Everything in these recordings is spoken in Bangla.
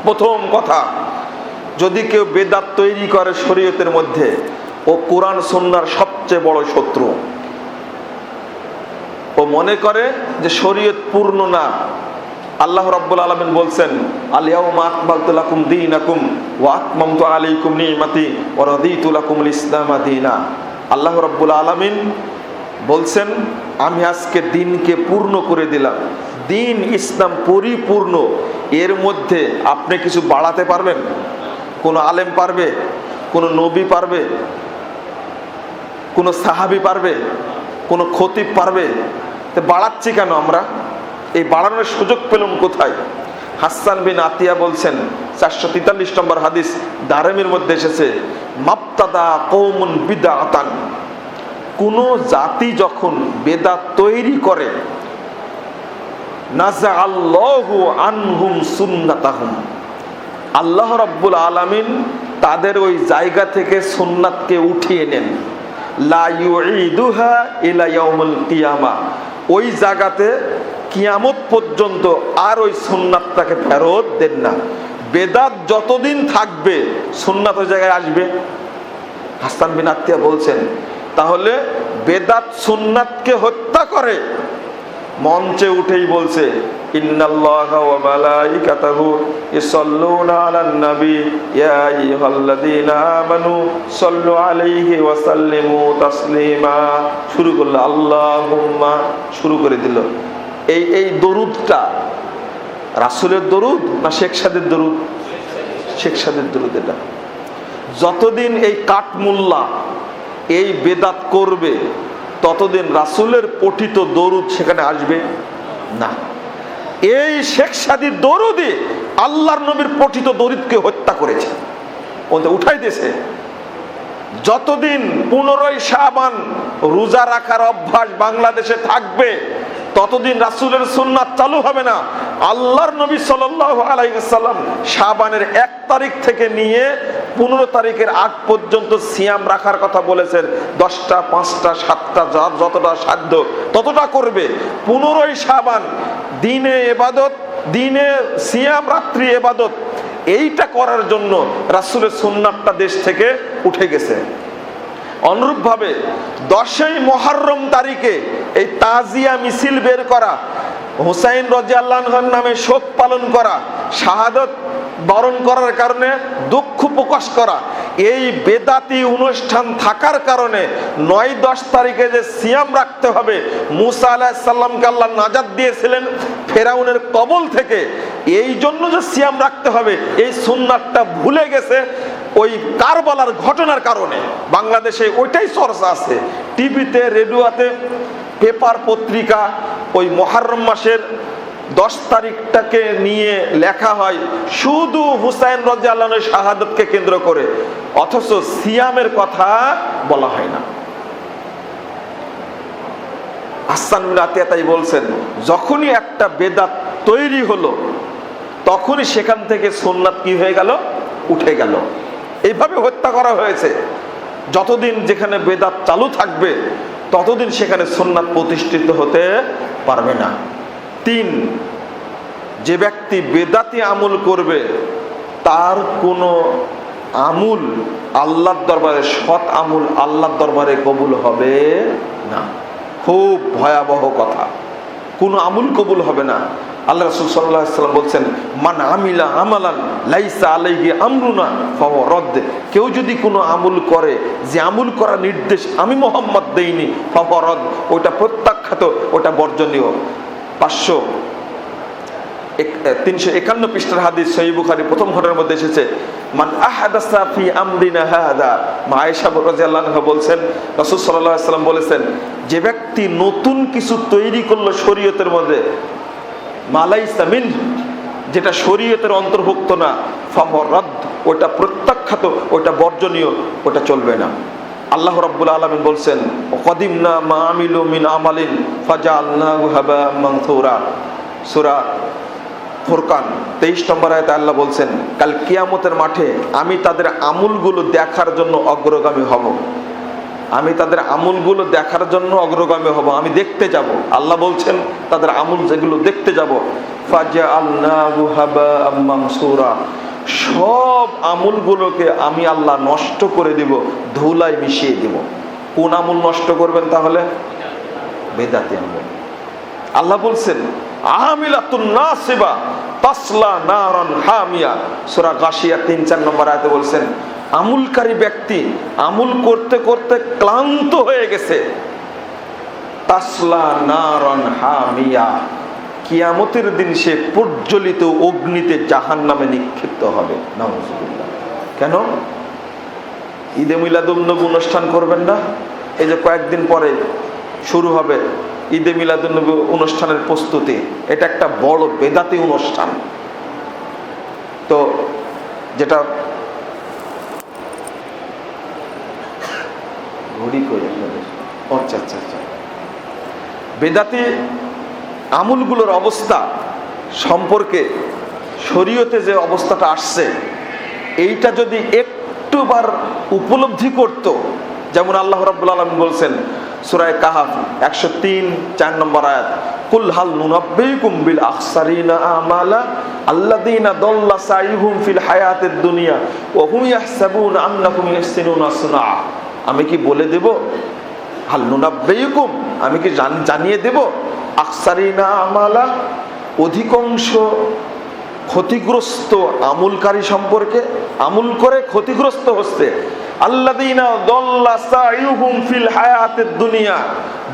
প্রথম কথা, যদি কেউ বেদাত তৈরি করে শরীয়তের মধ্যে, ও কোরআন সুন্নাহর সবচেয়ে বড় শত্রু। ও মনে করে যে শরীয়ত পূর্ণ না। আল্লাহ রাব্বুল আলামিন বলছেন, আল ইয়াউমা আকমালতু লাকুম দীনাকুম ওয়া আতমামতু আলাইকুম নি'মাতি ওয়া রাদিতু লাকুমুল ইসলামা দীনা। আল্লাহ রাব্বুল আলামিন বলছেন, আমি আজকে দিনকে পূর্ণ করে দিলাম। দিন ইসলাম পরিপূর্ণ। এর মধ্যে আপনি কিছু বাড়াতে পারবেন? কোন আলেম পারবে? কোন নবী পারবে? কোন সাহাবী পারবে? কোন খতিব পারবে? তো বাড়াচ্ছি কেন আমরা? এই বাড়ানোর সুযোগ পেলাম কোথায়? হাসান বিন আতিয়া বলছেন, 443 নম্বর হাদিস দারেমির মধ্যে এসেছে, মাবতাদা কওমুন বিদআতান, কোন জাতি যখন বেদাত তৈরি করে, নাযাআল্লাহু আনহুম সুন্নাতাহুম, আল্লাহ রাব্বুল আলামিন তাদের ওই জায়গা থেকে সুন্নাতকে উঠিয়ে নেন। লা ইউঈদুহা ইলা ইয়াউমুল কিয়ামা, ওই জায়গাতে কিয়ামত পর্যন্ত আর ওই সুন্নাতটাকে ফেরত দেন না। বেদাত যতদিন থাকবে সুন্নাত ওই জায়গায় আসবে। হাসান বিন আতিয়া বলছেন, তাহলে বেদাত সুন্নাতকে হত্যা করে। মঞ্চে উঠেই বলছে, ইন্নাল্লাহা ওয়া মালাইকাতাহু ইউসাল্লুনা আলান নবী ইয়া আইয়ুহাল্লাযীনা আমানু সাল্লু আলাইহি ওয়া সাল্লিমু তাসলিমা। শুরু করলো আল্লাহুম্মা, শুরু করে দিল। এই দরুদটা রাসূলের দরুদ না শেখ সাদের দরুদ? শেখ সাদের দরুদ। এটা যতদিন এই কাঠমুল্লা এই বেদাত করবে, ততদিন রাসূলের পঠিত দরুদ সেখানে আসবে না। এই শেখ সাদির দরুদে আল্লাহর নবীর পঠিত দরুদকে হত্যা করেছে, ওটা উঠাই দিয়েছে। যতদিন 15ই শাবান রোজা রাখার অভ্যাস বাংলাদেশে থাকবে, ততদিন রাসূলের সুন্নাত চালু হবে না। আল্লাহর নবী সাল্লাল্লাহু আলাইহি ওয়াসাল্লাম শাবানের 1 তারিখ থেকে নিয়ে 15 তারিখের আগ পর্যন্ত সিয়াম রাখার কথা বলেছেন। 10টা 5টা 7টা যার যতটা সাধ্য ততটা করবে। 15ই শাবান দিনে ইবাদত, দিনে সিয়াম, রাত্রি ইবাদত, এইটা করার জন্য রাসূলের সুন্নাতটা দেশ থেকে উঠে গেছে। অনুরূপভাবে 10ই মুহররম তারিখে এই তাজিয়া মিছিল বের করা, হুসাইন রাদিয়াল্লাহু আনহুর নামে শোক পালন করা, শাহাদাত বরণ করার কারণে দুঃখ প্রকাশ করা, এই বেদাতি অনুষ্ঠান থাকার কারণে 9-10 তারিখে যে সিয়াম রাখতে হবে, মুসা আলাইহিস সালামকে আল্লাহ নাজাত দিয়েছিলেন ফেরাউনের কবল থেকে, এই জন্য যে সিয়াম রাখতে হবে, এই সুন্নাতটা ভুলে গেছে ওই কারবালার ঘটনার কারণে। বাংলাদেশে ওইটাই চর্চা আছে, টিভিতে, রেডিওতে, পেপার পত্রিকা। ওই মুহররম মাসের 10 তারিখটাকে নিয়ে লেখা হয় শুধু হুসাইন রাদিয়াল্লাহু আনহুর শাহাদাতকে কেন্দ্র করে, অথচ সিয়ামের কথা বলা হয় না। হাসান বিন আতিয়া তাই বলছেন, যখনই একটা বেদাত তৈরি হলো, তখনই সেখান থেকে সুন্নাত কি হয়ে গেল? উঠে গেল। এইভাবে হত্যা করা হয়েছে। যতদিন যেখানে বেদাত চালু থাকবে, ততদিন সেখানে সুন্নাত প্রতিষ্ঠিত হতে পারবে না। 3, যে ব্যক্তি বেদাতি আমল করবে, তার কোনো আমল আল্লাহর দরবারে, সৎ আমল আল্লাহর দরবারে কবুল হবে না। খুব ভয়াবহ কথা, কোনো আমল কবুল হবে না। আল্লাহ রাসূল সাল্লাল্লাহু আলাইহি ওয়াসাল্লাম বলছেন, মান আমিলা আমালান লাইসা আলাইহি আমরুনা ফাহুয়া রাদ্দ, কেউ যদি কোনো আমল করে যে আমল করার নির্দেশ আমি মুহাম্মদ দেইনি, ফাহুয়া রাদ্দ, ওটা প্রত্যাখ্যাত, ওটা বর্জনীয়। 351 পৃষ্ঠার হাদিস সহিহ বুখারী প্রথম খণ্ডের মধ্যে এসেছে, মান আহাদাসা ফি আমরিনা হাদা, মা আয়েশা রাদিয়াল্লাহু আনহা বলছেন, রাসূল সাল্লাল্লাহু আলাইহি ওয়াসাল্লাম বলেছেন, যে ব্যক্তি নতুন কিছু তৈরি করলো শরীয়তের মধ্যে, মালাইসা মিন, যেটা শরীয়তের অন্তর্ভুক্ত না, ফাহুয়া রাদ্দ, ওটা প্রত্যাখ্যাত, ওটা বর্জনীয়, ওটা চলবে না। আল্লাহ রাব্বুল আলামিন বলছেন, ওয়াকাদিমনা মা আমিলু মিন আমালিন ফাজআলনাহু হাবাআম মানসুরা। সূরা ফুরকান 23 নম্বর আয়াতে আল্লাহ বলছেন, কাল কিয়ামতের মাঠে আমি তাদের আমলগুলো দেখার জন্য অগ্রগামী হব। আমি তাদের আমলগুলো দেখার জন্য অগ্রগামী হব, আমি দেখতে যাব। আল্লাহ বলছেন তাদের আমল যেগুলো দেখতে যাব, ফাজআলনাহু হাবাআম মানসুরা, সব আমলগুলোকে আমি আল্লাহ নষ্ট করে দিব, ধুলায় মিশিয়ে দিব। কোন আমল নষ্ট করবেন তাহলে? বেদাতি আমল। আল্লাহ বলছেন আমিলাতুন নাসিবা তাসলা নারান হামিয়া, সূরা গাশিয়া 3-4 নম্বর আয়াতে বলছেন আমলকারী ব্যক্তি আমল করতে করতে ক্লান্ত হয়ে গেছে, তাসলা নারান হামিয়া, কিয়ামতের দিন সে প্রজ্বলিত অগ্নিতে জাহান্নামে নিক্ষিপ্ত হবে। নাউযুবিল্লাহ। কেন? ঈদে মিলাদুন্নবী অনুষ্ঠান করবেন না? এই যে কয়েকদিন পরে শুরু হবে ঈদে মিলাদুন্নবী অনুষ্ঠানের প্রস্তুতি, এটা একটা বড় বেদাতি অনুষ্ঠান। তো যেটা ঘড়ি করে আচ্ছা আচ্ছা আচ্ছা, বেদাতি আমলগুলোর অবস্থা সম্পর্কে শরীয়তে যে অবস্থাটা আসছে, এইটা যদি একটুবার উপলব্ধি করত, যেমন আল্লাহ রাব্বুল আলামিন বলছেন সূরা কাহাফ 103-4 নম্বর আয়াত, কুল হাল নুনাব্বিকুম বিল আখসারিনা আমালা আল্লাযীনা দাল্লা সাইহুম ফিল হায়াতিদ দুনিয়া ওয়া হুম ইয়াহসাবুনা আন্নাহুম ইহসিনুনা সুনা, আমি কি বলে দেব, হাল নুনাব্বিকুম, আমি কি জানিয়ে দেব, আখসারিনা আমালা, অধিকাংশ ক্ষতিগ্রস্ত আমলকারী সম্পর্কে, আমল করে ক্ষতিগ্রস্ত হচ্ছে, আল্লাযীনা দাল্লা সাইহুম ফিল হায়াতিদ দুনিয়া,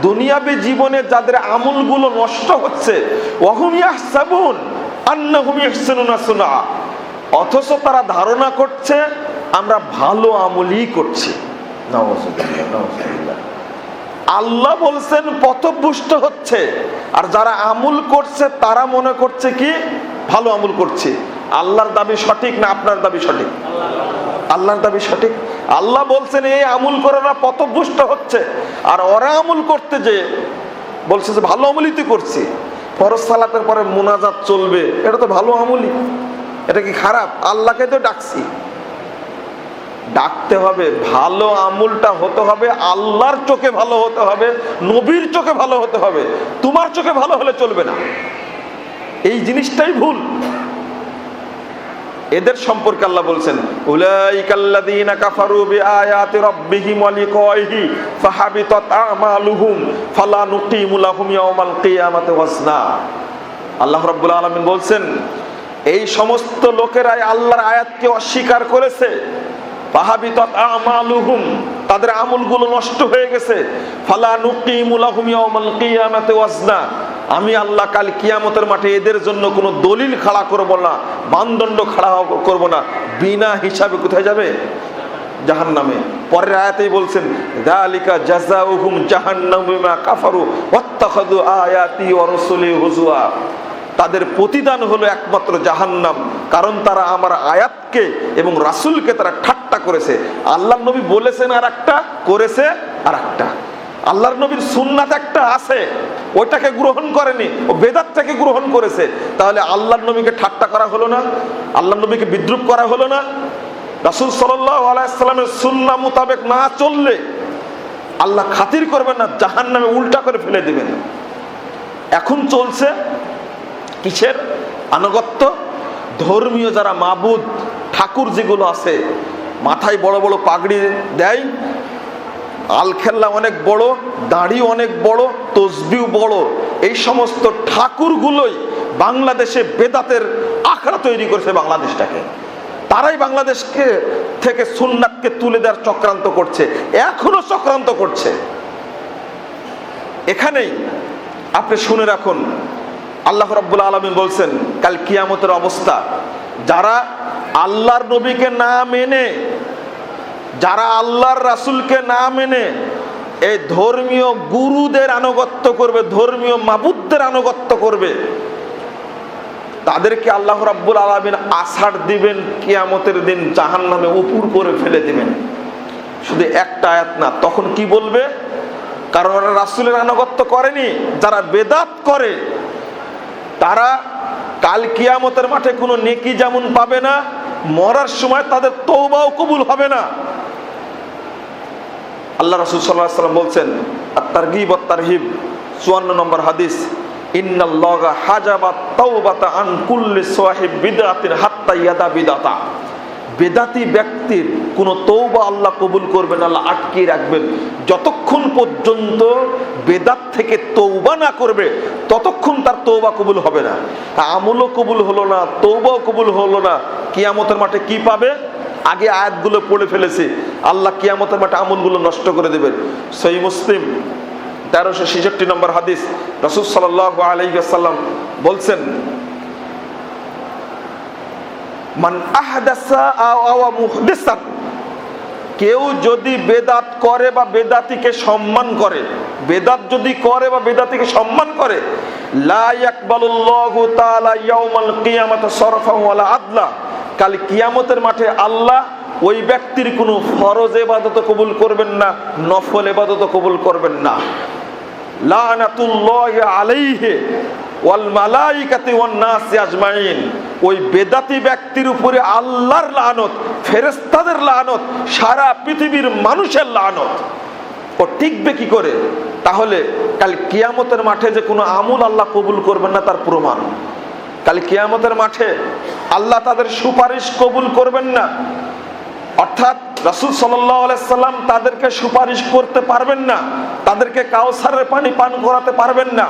দুনিয়াবী জীবনে যাদের আমলগুলো নষ্ট হচ্ছে, ওয়া হুম ইয়াহসাবুন আন্নাহুম ইহসিনুনা সুনা, অথচ তারা ধারণা করছে আমরা ভালো আমলই করছি। নাউযুবিল্লাহ নাউযুবিল্লাহ। আল্লাহ বলছেন পথভ্রষ্ট হচ্ছে, আর যারা আমল করছে তারা মনে করছে কি ভালো আমল করছে। আল্লাহর দাবি সঠিক না আপনার দাবি সঠিক? আল্লাহর দাবি সঠিক। আল্লাহ বলছেন এই আমল করারা পথভ্রষ্ট হচ্ছে, আর ওরা আমল করতে যে বলছে যে ভালো আমলই তো করছি, ফরজ সালাতের পরে মুনাজাত চলবে, এটা তো ভালো আমলই, এটা কি খারাপ? আল্লাহকে তো ডাকছি, ডাকতে হবে, ভালো আমলটা হতে হবে আল্লাহর চোখে ভালো হতে হবে, নবীর চোখে ভালো হতে হবে, তোমার চোখে ভালো হলে চলবে না। এই জিনিসটাই ভুল। এদের সম্পর্কে আল্লাহ বলছেন উলাইকাল্লাযীনা কাফারু বিআয়াতি রাব্বিহিম ওয়া লিকাইহি ফাহাবিতাত আমালুহুম ফালা নুকিমু লাহুম ইয়াওমাল কিয়ামাতি ওয়াজনা। আল্লাহ রাব্বুল আলামিন বলছেন এই সমস্ত লোকেরাই আল্লাহর আয়াতকে অস্বীকার করেছে, ফাহাবিতাত আমালুহুম, তাদের আমলগুলো নষ্ট হয়ে গেছে, ফালা নুকিমু লাহুম ইয়াওমাল কিয়ামাতি ওয়াজনা, আমি আল্লাহ কাল কিয়ামতের মাঠে এদের জন্য কোনো দলিল খাড়া করব না, মানদণ্ড খাড়া করব না, বিনা হিসাবে কোথায় যাবে? জাহান্নামে। পরের আয়াতেই বলছেন যালিকা জাযাউহুম জাহান্নামু বিমা কাফারু ওয়াত্তাখাযু আয়াতি ওয়া রাসূলি হুজুয়া, তাদের প্রতিদান হলো একমাত্র জাহান্নাম, কারণ তারা আমার আয়াতকে এবং রাসূলকে তারা ঠাট্টা করেছে। আল্লাহর নবী বলেছেন আর একটা, করেছে আর একটা। আল্লাহর নবীর সুন্নাত একটা আছে, ওইটাকে গ্রহণ করেনি, ও বেদাতটাকে গ্রহণ করেছে। তাহলে আল্লাহর নবীকে ঠাট্টা করা হলো না? আল্লাহর নবীকে বিদ্রূপ করা হলো না? রাসূল সাল্লাল্লাহু আলাইহি সাল্লামের সুন্নাহ মোতাবেক না চললে আল্লাহ খাতির করবেন না, জাহান্নামে উল্টা করে ফেলে দিবেন। এখন চলছে কিসের আনুগত্য? ধর্মীয় যারা মাবুদ ঠাকুর যেগুলো আছে, মাথায় বড় বড় পাগড়ি দেয়, আলখেল্লা অনেক বড়, দাড়ি অনেক বড়, তসবিহ বড়, এই সমস্ত ঠাকুরগুলোই বাংলাদেশে বেদাতের আখড়া তৈরি করেছে বাংলাদেশটাকে। তারাই বাংলাদেশকে থেকে সুন্নাতকে তুলে দেওয়ার চক্রান্ত করছে, এখনো চক্রান্ত করছে। এখানেই আপনি শুনে রাখুন, আল্লাহ রাব্বুল আলামিন বলছেন কাল কিয়ামতের অবস্থা, যারা আল্লাহর নবীকে না মেনে, যারা আল্লাহর রাসূলকে না মেনে এই ধর্মীয় গুরুদের আনুগত্য করবে, ধর্মীয় মাবুদদের আনুগত্য করবে, তাদেরকে আল্লাহ রাব্বুল আলামিন আছাড় দিবেন, কিয়ামতের দিন জাহান্নামে উপুর করে ফেলে দিবেন। শুধু একটা আয়াত না, তখন কি বলবে? কারণ ওরা রাসূলের আনুগত্য করেনি, যারা বেদাত করে তারা কাল কিয়ামতের মাঠে কোনো নেকি যেমন পাবে না, মরার সময় তাদের তওবাও কবুল হবে না। আল্লাহ রাসূল সাল্লাল্লাহু আলাইহি ওয়াসাল্লাম বলছেন, আত-তারগীব ওয়াত-তারহিব 54 নম্বর হাদিস, ইন্নাল্লাহা হাজাবা তাওবাতা আন কুল্লি সাহিব বিদআতিন হাত্তা ইয়াদা বিদআতা। বেদাতি ব্যক্তির কোন তওবা আল্লাহ কবুল করবেন, আল্লাহ আটকিয়ে রাখবেন। যতক্ষণ পর্যন্ত বেদাত থেকে তওবা না করবে ততক্ষণ তার তওবা কবুল হবে না। আমলও কবুল হলো না, তওবাও কবুল হলো না। কিয়ামতের মাঠে কি পাবে? আগে আয়াতগুলো পড়ে ফেলেছি, আল্লাহ কিয়ামতের মাঠে আমলগুলো নষ্ট করে দেবেন। সহিহ মুসলিম 1366 নম্বর হাদিস, রাসূল সাল্লাল্লাহু আলাইহি ওয়াসাল্লাম বলছেন, মান আহদাসা আও মুহদিসান, কেউ যদি বেদাত করে বা বেদাতিকে সম্মান করে, বেদাত যদি করে বা বেদাতিকে সম্মান করে, লা ইয়াকবালুল্লাহু তাআলা ইয়াউমাল কিয়ামাতি সরফান ওয়ালা আদলা, কাল কিয়ামতের মাঠে আল্লাহ ওই ব্যক্তির কোনো ফরজ ইবাদত কবুল করবেন না, নফল ইবাদত কবুল করবেন না। লানাতুল্লাহি আলাইহি ওয়াল মালাইকাতি ওয়ান নাস আজমাইন, ওই বেদাতি ব্যক্তির উপরে আল্লাহর লানত, ফেরেশতাদের লানত, সারা পৃথিবীর মানুষের লানত। ও টিকবে কি করে? তাহলে কাল কিয়ামতের মাঠে যে কোনো আমল আল্লাহ কবুল করবেন না তার প্রমাণ। কাল কিয়ামতের মাঠে আল্লাহ তাদের সুপারিশ কবুল করবেন না, অর্থাৎ রাসূল সাল্লাল্লাহু আলাইহি সাল্লাম তাদেরকে সুপারিশ করতে পারবেন না, তাদেরকে কাউসারের পানি পান করাতে পারবেন না।